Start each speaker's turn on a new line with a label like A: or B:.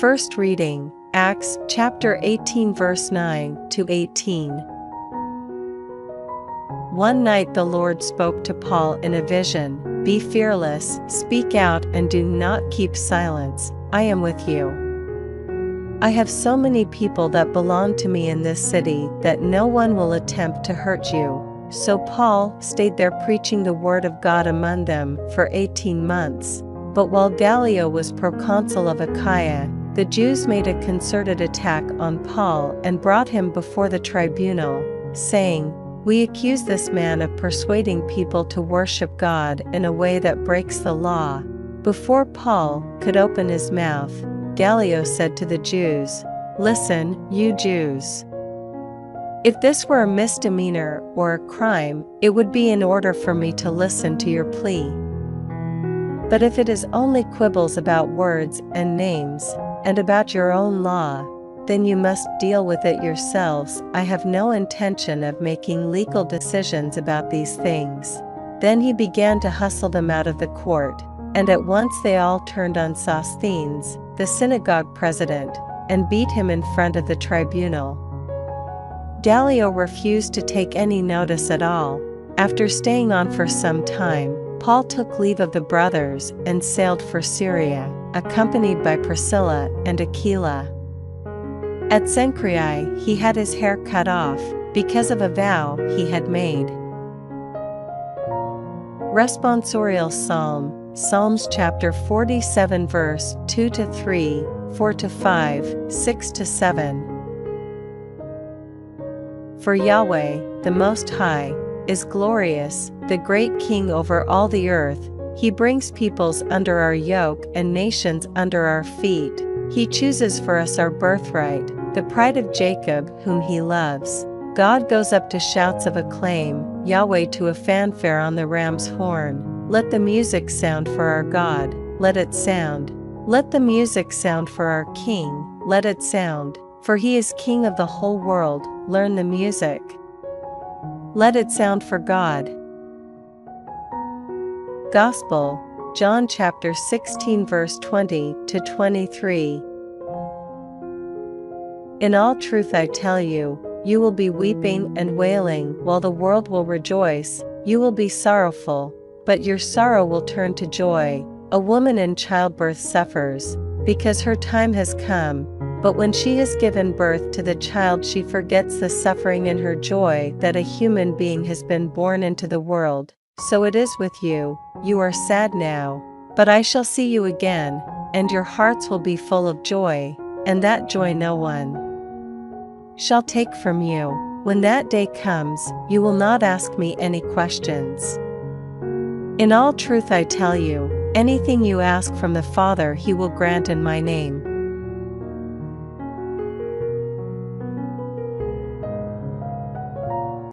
A: First reading, Acts chapter 18 verse 9 to 18. One night the Lord spoke to Paul in a vision, "Be fearless, speak out and do not keep silence, I am with you. I have so many people that belong to me in this city that no one will attempt to hurt you." So Paul stayed there preaching the word of God among them for 18 months. But while Gallio was proconsul of Achaia, the Jews made a concerted attack on Paul and brought him before the tribunal, saying, "We accuse this man of persuading people to worship God in a way that breaks the law." Before Paul could open his mouth, Gallio said to the Jews, "Listen, you Jews. If this were a misdemeanor or a crime, it would be in order for me to listen to your plea. But if it is only quibbles about words and names, and about your own law, then you must deal with it yourselves. I have no intention of making legal decisions about these things." Then he began to hustle them out of the court, and at once they all turned on Sosthenes, the synagogue president, and beat him in front of the tribunal. Gallio refused to take any notice at all. After staying on for some time, Paul took leave of the brothers and sailed for Syria, accompanied by Priscilla and Aquila. At Cenchreae he had his hair cut off, because of a vow he had made. Responsorial Psalm, Psalms chapter 47 verse 2 to 3, 4 to 5, 6 to 7. For Yahweh, the Most High, is glorious, the great King over all the earth. He brings peoples under our yoke and nations under our feet. He chooses for us our birthright, the pride of Jacob whom he loves. God goes up to shouts of acclaim, Yahweh to a fanfare on the ram's horn. Let the music sound for our God, let it sound. Let the music sound for our King, let it sound. For he is King of the whole world, learn the music. Let it sound for God. Gospel, John chapter 16 verse 20 to 23. In all truth I tell you, you will be weeping and wailing while the world will rejoice. You will be sorrowful, but your sorrow will turn to joy. A woman in childbirth suffers, because her time has come. But when she has given birth to the child, she forgets the suffering in her joy that a human being has been born into the world. So it is with you, you are sad now, but I shall see you again, and your hearts will be full of joy, and that joy no one shall take from you. When that day comes, you will not ask me any questions. In all truth I tell you, anything you ask from the Father he will grant in my name.